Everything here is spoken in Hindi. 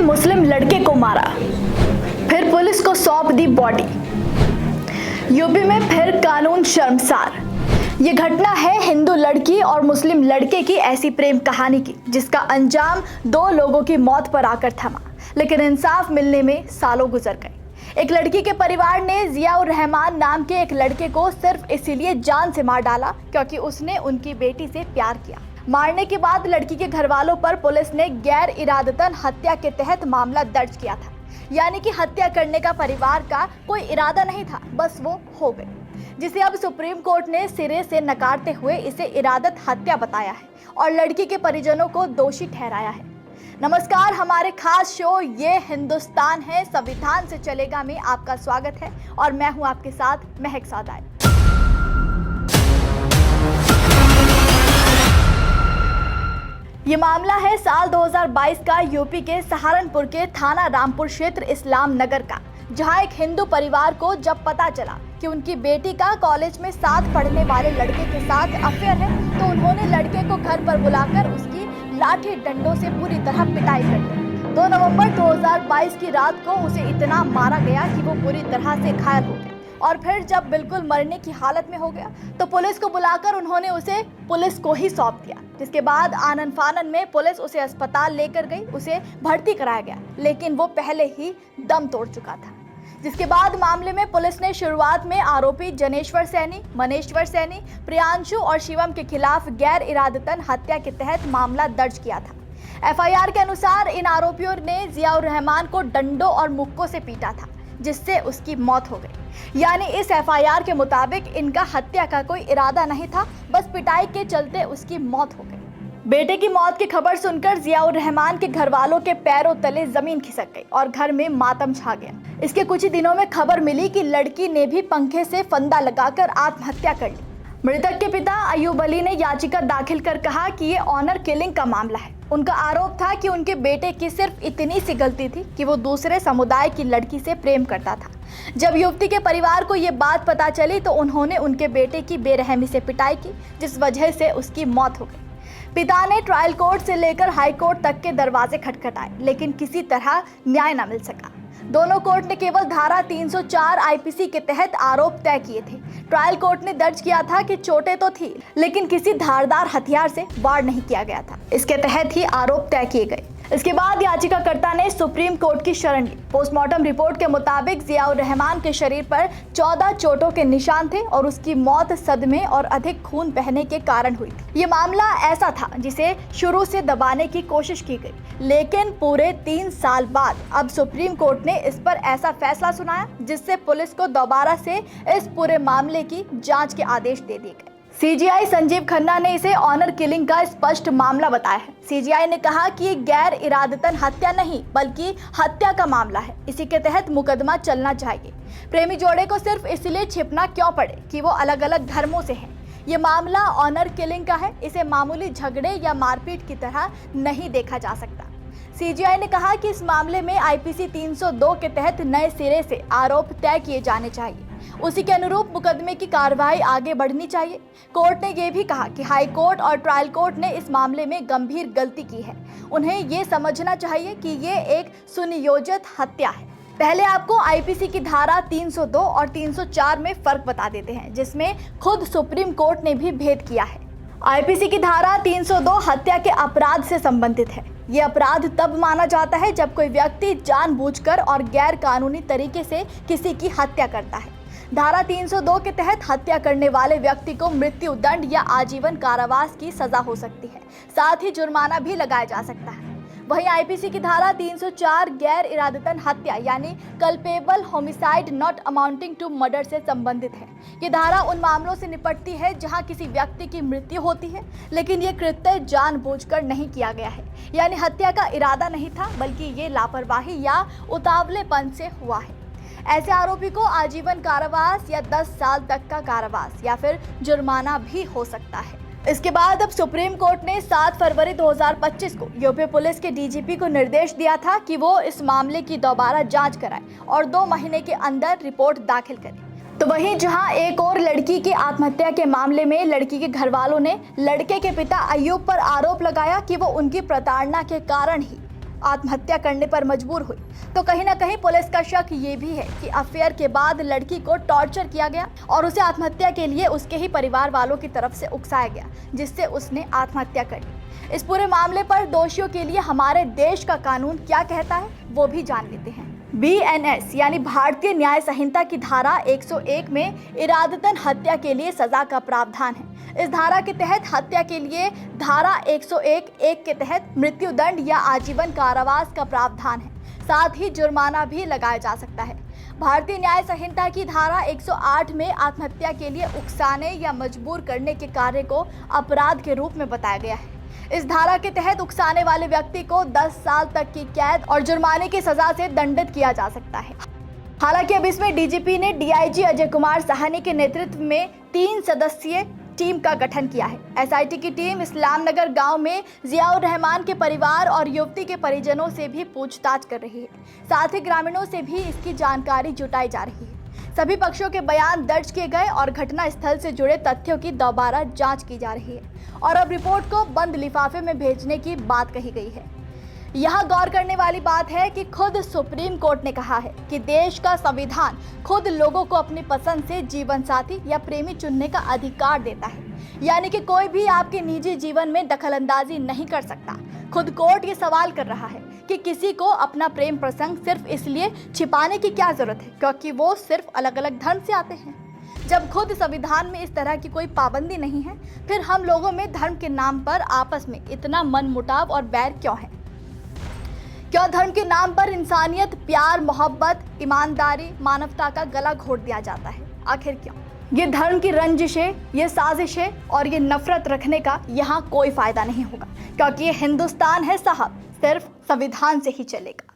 मुस्लिम लड़के को मारा, फिर पुलिस को सौंप दी बॉडी। यूपी में फिर कानून शर्मसार। ये घटना है हिंदू लड़की और मुस्लिम लड़के की ऐसी प्रेम कहानी की, जिसका अंजाम दो लोगों की मौत पर आकर थमा, लेकिन इंसाफ मिलने में सालों गुजर गए। एक लड़की के परिवार ने जियाउर रहमान नाम के एक लड़के को सिर्फ इसीलिए जान से मार डाला क्योंकि उसने उनकी बेटी से प्यार किया। मारने के बाद लड़की के घर वालों पर पुलिस ने गैर इरादतन हत्या के तहत मामला दर्ज किया था। यानी कि हत्या करने का परिवार का कोई इरादा नहीं था, बस वो हो गई, जिसे अब सुप्रीम कोर्ट ने सिरे से नकारते हुए इसे इरादत हत्या बताया है और लड़की के परिजनों को दोषी ठहराया है। नमस्कार, हमारे खास शो ये हिंदुस्तान है संविधान से चलेगा में आपका स्वागत है और मैं हूं आपके साथ महक सादाई। ये मामला है साल 2022 का यूपी के सहारनपुर के थाना रामपुर क्षेत्र इस्लाम नगर का, जहां एक हिंदू परिवार को जब पता चला कि उनकी बेटी का कॉलेज में साथ पढ़ने वाले लड़के के साथ अफेयर है, तो उन्होंने लड़के को घर पर बुलाकर उसकी लाठी डंडों से पूरी तरह पिटाई कर दी। 2 नवंबर 2022 की रात को उसे इतना मारा गया कि वो पूरी तरह से घायल हो गया और फिर जब बिल्कुल मरने की हालत में हो गया तो पुलिस को बुलाकर उन्होंने उसे पुलिस को ही सौंप दिया। जिसके बाद आनन फानन में पुलिस उसे अस्पताल लेकर गई, उसे भर्ती कराया गया, लेकिन वो पहले ही दम तोड़ चुका था। जिसके बाद मामले में पुलिस ने शुरुआत में आरोपी जनेश्वर सैनी, मनेश्वर सैनी, प्रियांशु और शिवम के खिलाफ गैर इरादतन हत्या के तहत मामला दर्ज किया था। एफआईआर के अनुसार इन आरोपियों ने जियाउर रहमान को डंडों और मुक्कों से पीटा था, जिससे उसकी मौत हो गई। यानी इस एफआईआर के मुताबिक इनका हत्या का कोई इरादा नहीं था, बस पिटाई के चलते उसकी मौत हो गई। बेटे की मौत की खबर सुनकर जियाउर रहमान के घर वालों के पैरों तले जमीन खिसक गई और घर में मातम छा गया। इसके कुछ ही दिनों में खबर मिली कि लड़की ने भी पंखे से फंदा लगाकर आत्महत्या कर ली। मृतक के पिता अयूब अली ने याचिका दाखिल कर कहा कि ये ऑनर किलिंग का मामला है। उनका आरोप था कि उनके बेटे की सिर्फ इतनी सी गलती थी कि वो दूसरे समुदाय की लड़की से प्रेम करता था। जब युवती के परिवार को ये बात पता चली तो उन्होंने उनके बेटे की बेरहमी से पिटाई की, जिस वजह से उसकी मौत हो गई। पिता ने ट्रायल कोर्ट से लेकर हाई कोर्ट तक के दरवाजे खटखटाए, लेकिन किसी तरह न्याय न मिल सका। दोनों कोर्ट ने केवल धारा 304 आईपीसी के तहत आरोप तय किए थे। ट्रायल कोर्ट ने दर्ज किया था कि चोटें तो थी, लेकिन किसी धारदार हथियार से वार नहीं किया गया था। इसके तहत ही आरोप तय किए गए। इसके बाद याचिकाकर्ता ने सुप्रीम कोर्ट की शरण ली। पोस्टमार्टम रिपोर्ट के मुताबिक जियाउर रहमान के शरीर पर 14 चोटों के निशान थे और उसकी मौत सदमे और अधिक खून बहने के कारण हुई थी। ये मामला ऐसा था जिसे शुरू से दबाने की कोशिश की गई, लेकिन पूरे 3 साल बाद अब सुप्रीम कोर्ट ने इस पर ऐसा फैसला सुनाया जिससे पुलिस को दोबारा से इस पूरे मामले की जांच के आदेश दे दिए गए। सीजीआई संजीव खन्ना ने इसे ऑनर किलिंग का स्पष्ट मामला बताया है। सीजीआई ने कहा कि ये गैर इरादतन हत्या नहीं बल्कि हत्या का मामला है, इसी के तहत मुकदमा चलना चाहिए। प्रेमी जोड़े को सिर्फ इसलिए छिपना क्यों पड़े कि वो अलग अलग धर्मों से हैं। ये मामला ऑनर किलिंग का है, इसे मामूली झगड़े या मारपीट की तरह नहीं देखा जा सकता। सीजीआई ने कहा कि इस मामले में आईपीसी 302 के तहत नए सिरे से आरोप तय किए जाने चाहिए, उसी के अनुरूप मुकदमे की कार्रवाई आगे बढ़नी चाहिए। कोर्ट ने यह भी कहा कि हाई कोर्ट और ट्रायल कोर्ट ने इस मामले में गंभीर गलती की है। उन्हें ये समझना चाहिए कि ये एक सुनियोजित हत्या है। पहले आपको आईपीसी की धारा 302 और 304 में फर्क बता देते हैं, जिसमें खुद सुप्रीम कोर्ट ने भी भेद किया है। आईपीसी की धारा 302 हत्या के अपराध से संबंधित है। ये अपराध तब माना जाता है जब कोई व्यक्ति जानबूझकर और गैर कानूनी तरीके से किसी की हत्या करता है। धारा 302 के तहत हत्या करने वाले व्यक्ति को मृत्यु दंड या आजीवन कारावास की सजा हो सकती है, साथ ही जुर्माना भी लगाया जा सकता है। वहीं आईपीसी की धारा 304 गैर इरादतन हत्या यानी culpable homicide not amounting to murder से संबंधित है। ये धारा उन मामलों से निपटती है जहां किसी व्यक्ति की मृत्यु होती है, लेकिन ये कृत्य जानबूझकर नहीं किया गया है, यानी हत्या का इरादा नहीं था बल्कि ये लापरवाही या उतावलेपन से हुआ है। ऐसे आरोपी को आजीवन कारावास या 10 साल तक का कारावास या फिर जुर्माना भी हो सकता है। इसके बाद अब सुप्रीम कोर्ट ने 7 फरवरी 2025 को यूपी पुलिस के डीजीपी को निर्देश दिया था कि वो इस मामले की दोबारा जांच कराए और 2 महीने के अंदर रिपोर्ट दाखिल करे। तो वहीं जहां एक और लड़की की आत्महत्या के मामले में लड़की के घर वालों ने लड़के के पिता अयूब पर आरोप लगाया कि वो उनकी प्रताड़ना के कारण ही आत्महत्या करने पर मजबूर हुई, तो कहीं ना कहीं पुलिस का शक ये भी है कि अफेयर के बाद लड़की को टॉर्चर किया गया और उसे आत्महत्या के लिए उसके ही परिवार वालों की तरफ से उकसाया गया, जिससे उसने आत्महत्या कर ली। इस पूरे मामले पर दोषियों के लिए हमारे देश का कानून क्या कहता है वो भी जान लेते हैं। BNS यानी भारतीय न्याय संहिता की धारा 101 में इरादतन हत्या के लिए सजा का प्रावधान है। इस धारा के तहत हत्या के लिए धारा 101(1) के तहत मृत्युदंड या आजीवन कारावास का प्रावधान है। साथ ही जुर्माना भी लगाया जा सकता है। भारतीय न्याय संहिता की धारा 108 में आत्महत्या के लिए उकसाने या मजबूर करने के कार्य को अपराध के रूप में बताया गया है। इस धारा के तहत उकसाने वाले व्यक्ति को 10 साल तक की कैद और जुर्माने की सजा से दंडित किया जा सकता है। हालांकि अब इसमें DGP ने DIG अजय कुमार साहनी के नेतृत्व में 3 सदस्यीय टीम का गठन किया है। SIT की टीम इस्लाम नगर गांव में जियाउर रहमान के परिवार और युवती के परिजनों से भी पूछताछ कर रही है। साथ ही ग्रामीणों से भी इसकी जानकारी जुटाई जा रही है। सभी पक्षों के बयान दर्ज किए गए और घटना स्थल से जुड़े तथ्यों की दोबारा जांच की जा रही है और अब रिपोर्ट को बंद लिफाफे में भेजने की बात कही गई है। यहाँ गौर करने वाली बात है कि खुद सुप्रीम कोर्ट ने कहा है कि देश का संविधान खुद लोगों को अपनी पसंद से जीवन साथी या प्रेमी चुनने का अधिकार देता है, यानी कि कोई भी आपके निजी जीवन में दखलंदाजी नहीं कर सकता। खुद कोर्ट ये सवाल कर रहा है कि किसी को अपना प्रेम प्रसंग सिर्फ इसलिए छिपाने की क्या जरूरत है क्योंकि वो सिर्फ अलग अलग धर्म से आते हैं। जब खुद संविधान में इस तरह की कोई पाबंदी नहीं है, फिर हम लोगों में धर्म के नाम पर आपस में इतना मनमुटाव और बैर क्यों है? क्यों धर्म के नाम पर इंसानियत, प्यार, मोहब्बत, ईमानदारी, मानवता का गला घोट दिया जाता है? आखिर क्यों? ये धर्म की रंजिशें, ये साजिशें और ये नफरत रखने का यहाँ कोई फायदा नहीं होगा, क्योंकि ये हिंदुस्तान है साहब, सिर्फ संविधान से ही चलेगा।